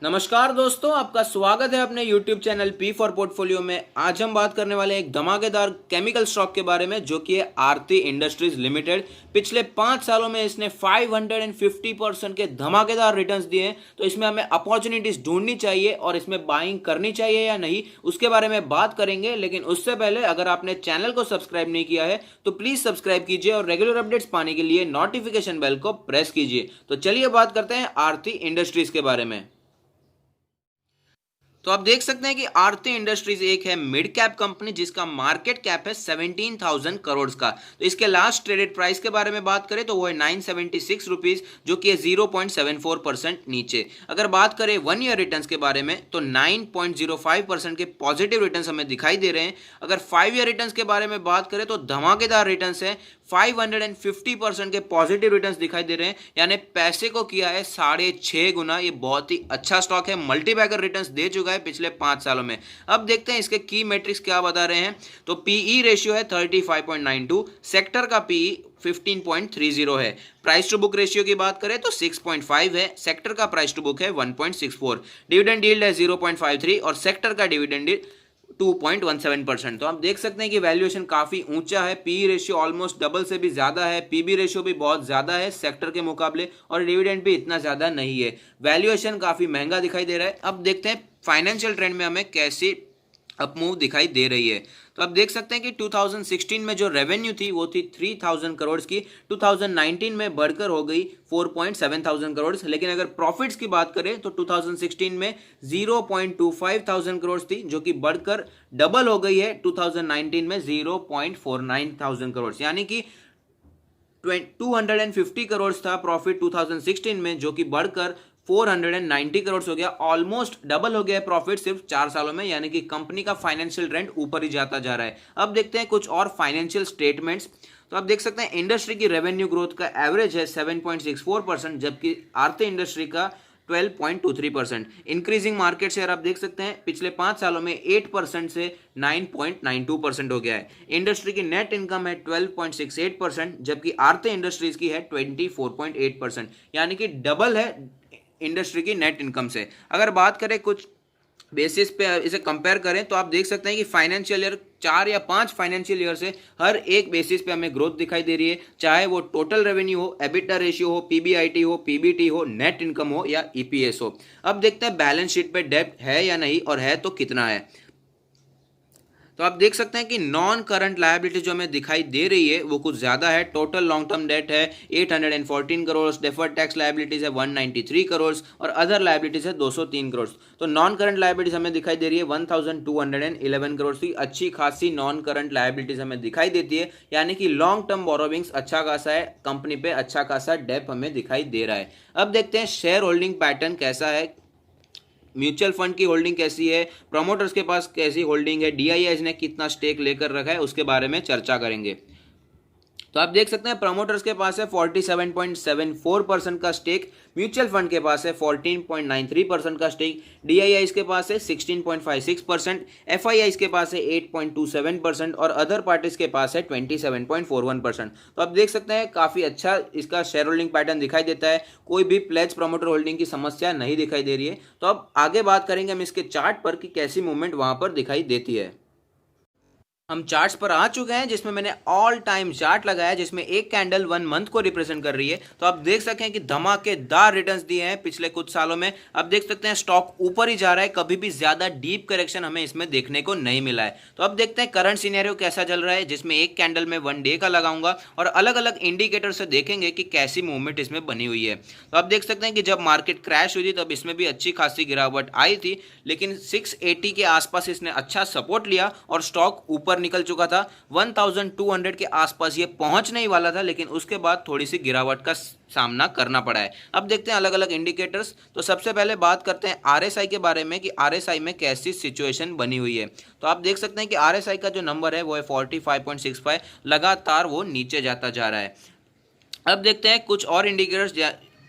नमस्कार दोस्तों, आपका स्वागत है अपने YouTube channel P for portfolio में। आज हम बात करने वाले हैं एक धमाकेदार केमिकल स्टॉक के बारे में, जो कि है आरती इंडस्ट्रीज लिमिटेड। पिछले 5 सालों में इसने 550% के धमाकेदार रिटर्न्स दिए हैं। तो इसमें हमें अपॉर्चुनिटीज ढूंढनी चाहिए और इसमें बाइंग करनी चाहिए या नहीं, उसके बारे में बात करेंगे। लेकिन उससे पहले अगर आपने चैनल को सब्सक्राइब नहीं किया है तो प्लीज सब्सक्राइब कीजिए और रेगुलर अपडेट्स पाने के लिए नोटिफिकेशन बेल को प्रेस कीजिए। तो चलिए बात करते हैं आरती इंडस्ट्रीज के बारे में। तो आप देख सकते हैं कि आरती इंडस्ट्रीज एक है मिड कैप कंपनी जिसका मार्केट कैप है 17,000 करोड़ का। तो इसके लास्ट ट्रेडेड प्राइस के बारे में बात करें तो वो है 976 रुपीज, जो कि है 0.74% नीचे। अगर बात करें 1 ईयर रिटर्न्स के बारे में तो 9.05% के पॉजिटिव रिटर्न्स हमें दिखाई दे रहे हैं। अगर 5 ईयर रिटर्न्स के बारे में बात करें तो धमाकेदार रिटर्न्स है, 550% के पॉजिटिव रिटर्न्स दिखाई दे रहे हैं, यानी पैसे को किया है 6.5 गुना। ये बहुत ही अच्छा स्टॉक है, मल्टीबैगर रिटर्न्स दे चुका है पिछले 5 सालों में। अब देखते हैं इसके की मैट्रिक्स क्या बता रहे हैं। तो पीई रेशियो है 35.92, सेक्टर का पीई 15.30 है। प्राइस टू बुक रेशियो की बात करें तो 6.5 है, सेक्टर का प्राइस टू बुक है 1.64। डिविडेंड यील्ड है 0.53 और सेक्टर का डिविडेंड 2.17%। तो आप देख सकते हैं कि वैल्यूएशन काफी ऊंचा है, पी रेशियो ऑलमोस्ट डबल से भी ज्यादा है, पीबी रेशियो भी बहुत ज्यादा है सेक्टर के मुकाबले, और डिविडेंड भी इतना ज्यादा नहीं है। वैल्यूएशन काफी महंगा दिखाई दे रहा है। अब देखते हैं फाइनेंशियल ट्रेंड में हमें कैसी अपमूव दिखाई दे रही है। तो आप देख सकते हैं कि 2016 में जो रेवेन्यू थी वो थी 3,000 करोड़ की, 2019 में बढ़कर हो गई 4.7 करोड़। लेकिन अगर प्रॉफिट्स की बात करें तो 2016 में 0.25 करोड़ थी, जो कि बढ़कर डबल हो गई है 2019 में 0.49 करोड़, यानी कि 250 करोड़ था प्रॉफिट 2016 में, जो कि बढ़कर 490 करोड़ हो गया। ऑलमोस्ट डबल हो गया प्रॉफिट सिर्फ 4 सालों में, यानी कि कंपनी का फाइनेंशियल ट्रेंड ऊपर ही जाता जा रहा है। अब देखते हैं कुछ और फाइनेंशियल स्टेटमेंट्स। तो आप देख सकते हैं इंडस्ट्री की रेवेन्यू ग्रोथ का एवरेज है 7.64%, जबकि आरती इंडस्ट्री का 12.23%। इंक्रीजिंग मार्केट शेयर आप देख सकते हैं पिछले 5 सालों में 8% से 9.92% हो गया है। इंडस्ट्री की नेट इनकम है 12.68%, जबकि आरती इंडस्ट्रीज की है 24.8%, यानी कि डबल है इंडस्ट्री की नेट इनकम से। अगर बात करें कुछ बेसिस पे इसे कंपेयर करें तो आप देख सकते हैं कि फाइनेंशियल ईयर 4 या 5 फाइनेंशियल ईयर से हर एक बेसिस पे हमें ग्रोथ दिखाई दे रही है, चाहे वो टोटल रेवेन्यू हो, एबिटा रेशियो हो, पीबीआईटी हो, पीबीटी हो, नेट इनकम हो या ईपीएस हो। अब देखते हैं बैलेंस शीट पे डेब्ट है या नहीं, और है तो कितना है। तो आप देख सकते हैं कि नॉन करंट लायबिलिटी जो हमें दिखाई दे रही है वो कुछ ज्यादा है। टोटल लॉन्ग टर्म डेट है 814 करोड़, डेफर्ड टैक्स लायबिलिटीज है 193 करोड़ और अदर लायबिलिटीज है 203 करोड़। तो नॉन करंट लायबिलिटीज हमें दिखाई दे रही है 1211 करोड़ की। अच्छी खासी नॉन करंट लायबिलिटीज हमें दिखाई देती है, यानी कि लॉन्ग टर्म बोरोविंग्स अच्छा खासा है, कंपनी पे अच्छा खासा डेप हमें दिखाई दे रहा है। अब देखते हैं शेयर होल्डिंग पैटर्न कैसा है, म्यूचुअल फंड की होल्डिंग कैसी है, प्रमोटर्स के पास कैसी होल्डिंग है, डीआईएस ने कितना स्टेक लेकर रखा है, उसके बारे में चर्चा करेंगे। तो आप देख सकते हैं प्रमोटर्स के पास है 47.74% का स्टेक, म्यूचुअल फंड के पास है 14.93% का स्टेक, डीआईआईस के पास है 16.56%, एफआईआईस के पास है 8.27% और अदर पार्टीज के पास है 27.41%। तो आप देख सकते हैं काफी अच्छा इसका शेयर होल्डिंग पैटर्न दिखाई देता है, कोई भी प्लेज प्रमोटर होल्डिंग की समस्या नहीं दिखाई दे रही है। तो अब आगे बात करेंगे हम इसके चार्ट पर कि कैसी मूवमेंट वहां पर दिखाई देती है। हम चार्ट्स पर आ चुके हैं जिसमें मैंने ऑल टाइम चार्ट लगाया, जिसमें एक कैंडल 1 मंथ को रिप्रेजेंट कर रही है। तो आप देख सकते हैं कि धमाकेदार रिटर्न्स दिए हैं पिछले कुछ सालों में। आप देख सकते हैं स्टॉक ऊपर ही जा रहा है, कभी भी ज्यादा डीप करेक्शन हमें इसमें देखने को नहीं मिला है। तो अब देखते हैं करंट सिनेरियो कैसा चल रहा है, जिसमें एक कैंडल में 1 डे का लगाऊंगा और अलग अलग इंडिकेटर से देखेंगे कि कैसी मूवमेंट इसमें बनी हुई है। तो आप देख सकते हैं कि जब मार्केट क्रैश हुई थी तब इसमें भी अच्छी खासी गिरावट आई थी, लेकिन 680 के आसपास इसने अच्छा सपोर्ट लिया और स्टॉक ऊपर निकल चुका था। 1200 के आसपास ये पहुंचने ही वाला था, लेकिन उसके बाद थोड़ी सी गिरावट का सामना करना पड़ा है। अब देखते हैं अलग अलग इंडिकेटर्स। तो सबसे पहले बात करते हैं आरएसआई के बारे में कि आरएसआई में कैसी सिचुएशन बनी हुई है। तो आप देख सकते हैं कि आरएसआई का जो नंबर है वो है 45.65, लगातार वो नीचे जाता जा रहा है। अब देखते हैं कुछ और इंडिकेटर्स,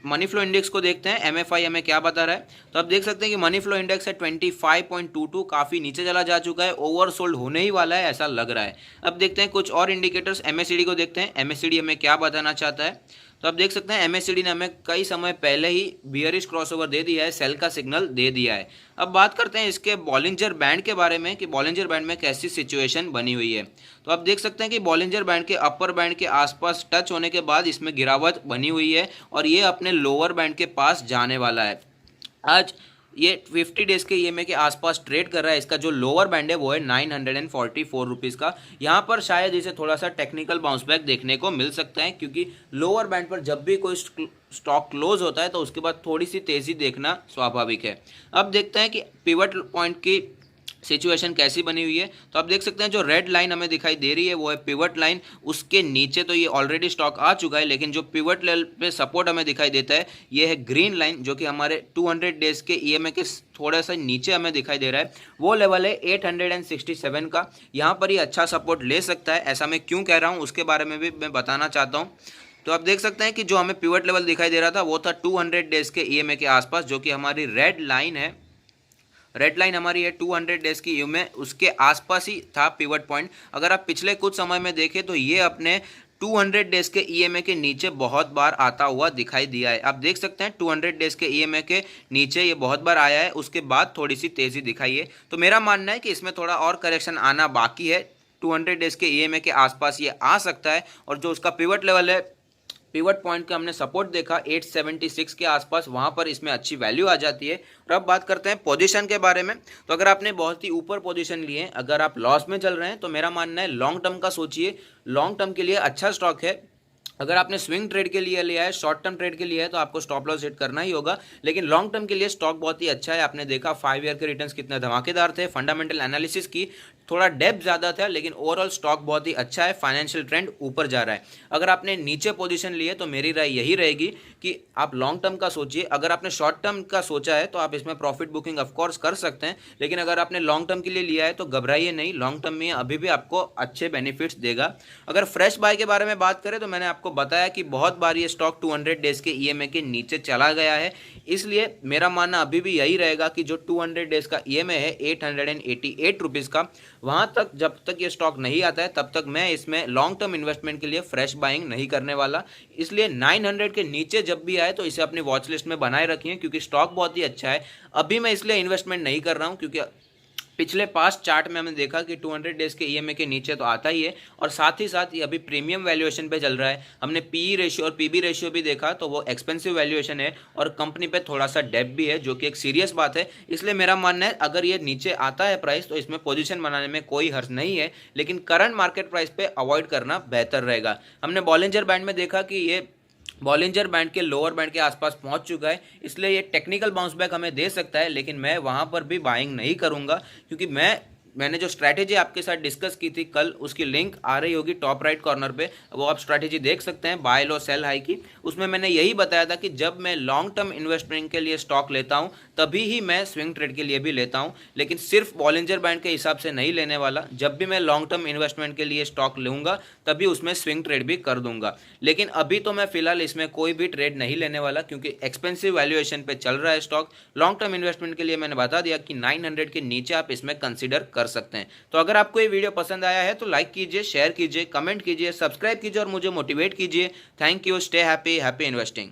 मनी फ्लो इंडेक्स को देखते हैं, एमएफआई हमें क्या बता रहा है। तो आप देख सकते हैं कि मनी फ्लो इंडेक्स है 25.22, काफ़ी नीचे चला जा चुका है, ओवरसोल्ड होने ही वाला है ऐसा लग रहा है। अब देखते हैं कुछ और इंडिकेटर्स, एमएससीडी को देखते हैं, एमएससीडी हमें क्या बताना चाहता है। तो आप देख सकते हैं MACD ने हमें कई समय पहले ही बियरिश क्रॉसओवर दे दिया है, सेल का सिग्नल दे दिया है। अब बात करते हैं इसके बॉलिंजर बैंड के बारे में कि बॉलिंजर बैंड में कैसी सिचुएशन बनी हुई है। तो आप देख सकते हैं कि बॉलिंजर बैंड के अपर बैंड के आसपास टच होने के बाद इसमें गिरावट बनी हुई है और ये अपने लोअर बैंड के पास जाने वाला है। आज ये 50 डेज के EMA के आसपास ट्रेड कर रहा है। इसका जो लोअर बैंड है वो है 944 रुपीज़ का। यहाँ पर शायद इसे थोड़ा सा टेक्निकल बाउंस बैक देखने को मिल सकता है, क्योंकि लोअर बैंड पर जब भी कोई स्टॉक क्लोज होता है तो उसके बाद थोड़ी सी तेज़ी देखना स्वाभाविक है। अब देखते हैं कि पिवट पॉइंट की सिचुएशन कैसी बनी हुई है। तो आप देख सकते हैं जो रेड लाइन हमें दिखाई दे रही है वो है पिवट लाइन। उसके नीचे तो ये ऑलरेडी स्टॉक आ चुका है, लेकिन जो पिवट लेवल पे सपोर्ट हमें दिखाई देता है ये है ग्रीन लाइन, जो कि हमारे 200 डेज के EMA के थोड़ा सा नीचे हमें दिखाई दे रहा है। वो लेवल है 867 का। यहाँ पर ये अच्छा सपोर्ट ले सकता है। ऐसा मैं क्यों कह रहा हूँ उसके बारे में भी मैं बताना चाहता हूँ। तो आप देख सकते हैं कि जो हमें पिवट लेवल दिखाई दे रहा था वो था 200 डेज के EMA के आसपास, जो कि हमारी रेड लाइन है। रेड लाइन हमारी है 200 डेज की EMA, उसके आसपास ही था पिवट पॉइंट। अगर आप पिछले कुछ समय में देखें तो ये अपने 200 डेज के EMA के नीचे बहुत बार आता हुआ दिखाई दिया है। आप देख सकते हैं 200 डेज के EMA के नीचे ये बहुत बार आया है, उसके बाद थोड़ी सी तेज़ी दिखाई है। तो मेरा मानना है कि इसमें थोड़ा और करेक्शन आना बाकी है। 200 डेज के EMA के आसपास ये आ सकता है, और जो उसका पिवट लेवल है, पिवट पॉइंट का हमने सपोर्ट देखा 876 के आसपास, वहाँ पर इसमें अच्छी वैल्यू आ जाती है। और अब बात करते हैं पोजीशन के बारे में। तो अगर आपने बहुत ही ऊपर पोजीशन लिए, अगर आप लॉस में चल रहे हैं, तो मेरा मानना है लॉन्ग टर्म का सोचिए। लॉन्ग टर्म के लिए अच्छा स्टॉक है। अगर आपने स्विंग ट्रेड के लिए लिया है, शॉर्ट टर्म ट्रेड के लिए है, तो आपको स्टॉप लॉस हिट करना ही होगा। लेकिन लॉन्ग टर्म के लिए स्टॉक बहुत ही अच्छा है। आपने देखा 5 ईयर के रिटर्न्स कितने धमाकेदार थे। फंडामेंटल एनालिसिस की थोड़ा डेप्थ ज़्यादा था, लेकिन ओवरऑल स्टॉक बहुत ही अच्छा है। फाइनेंशियल ट्रेंड ऊपर जा रहा है। अगर आपने नीचे पोजीशन ली है तो मेरी राय यही रहेगी कि आप लॉन्ग टर्म का सोचिए। अगर आपने शॉर्ट टर्म का सोचा है तो आप इसमें प्रॉफिट बुकिंग ऑफकोर्स कर सकते हैं, लेकिन अगर आपने लॉन्ग टर्म के लिए लिया है तो घबराइए नहीं। लॉन्ग टर्म में अभी भी आपको अच्छे बेनिफिट्स देगा। अगर फ्रेश बाय के बारे में बात करें तो मैंने आपको बताया कि बहुत बार ये स्टॉक 200 डेज के EMA के नीचे चला गया है, इसलिए मेरा मानना अभी भी यही रहेगा कि जो 200 डेज का EMA है 888 रुपीज़ का, वहाँ तक जब तक ये स्टॉक नहीं आता है तब तक मैं इसमें लॉन्ग टर्म इन्वेस्टमेंट के लिए फ्रेश बाइंग नहीं करने वाला। इसलिए 900 के नीचे जब भी आए तो इसे अपनी वॉच लिस्ट में बनाए रखिए, क्योंकि स्टॉक बहुत ही अच्छा है। अभी मैं इसलिए इन्वेस्टमेंट नहीं कर रहा हूँ क्योंकि पिछले पास्ट चार्ट में हमने देखा कि 200 डेज के EMA के नीचे तो आता ही है, और साथ ही साथ ये अभी प्रीमियम वैल्यूएशन पे चल रहा है। हमने PE रेशियो और PB रेशियो भी देखा तो वो एक्सपेंसिव वैल्यूएशन है, और कंपनी पे थोड़ा सा डेब्ट भी है, जो कि एक सीरियस बात है। इसलिए मेरा मानना है अगर ये नीचे आता है प्राइस तो इसमें पोजीशन बनाने में कोई हर्ज नहीं है, लेकिन करंट मार्केट प्राइस पे अवॉइड करना बेहतर रहेगा। हमने बॉलिंजर बैंड में देखा कि ये बॉलिंजर बैंड के लोअर बैंड के आसपास पहुंच चुका है, इसलिए ये टेक्निकल बाउंस बैक हमें दे सकता है, लेकिन मैं वहां पर भी बाइंग नहीं करूंगा, क्योंकि मैंने जो स्ट्रैटेजी आपके साथ डिस्कस की थी कल, उसकी लिंक आ रही होगी टॉप राइट कॉर्नर पे, वो आप स्ट्रैटेजी देख सकते हैं बाय लो सेल हाई की। उसमें मैंने यही बताया था कि जब मैं लॉन्ग टर्म इन्वेस्टमेंट के लिए स्टॉक लेता हूं तभी ही मैं स्विंग ट्रेड के लिए भी लेता हूं, लेकिन सिर्फ बॉलिंजर बैंड के हिसाब से नहीं लेने वाला। जब भी मैं लॉन्ग टर्म इन्वेस्टमेंट के लिए स्टॉक लूँगा तभी उसमें स्विंग ट्रेड भी कर दूंगा। लेकिन अभी तो मैं फिलहाल इसमें कोई भी ट्रेड नहीं लेने वाला, क्योंकि एक्सपेंसिव वैल्यूएशन पे चल रहा है स्टॉक। लॉन्ग टर्म इन्वेस्टमेंट के लिए मैंने बता दिया कि 900 के नीचे आप इसमें कंसिडर कर सकते हैं। तो अगर आपको ये वीडियो पसंद आया है तो लाइक कीजिए, शेयर कीजिए, कमेंट कीजिए, सब्सक्राइब कीजिए और मुझे मोटिवेट कीजिए। Thank you. Stay happy, happy investing.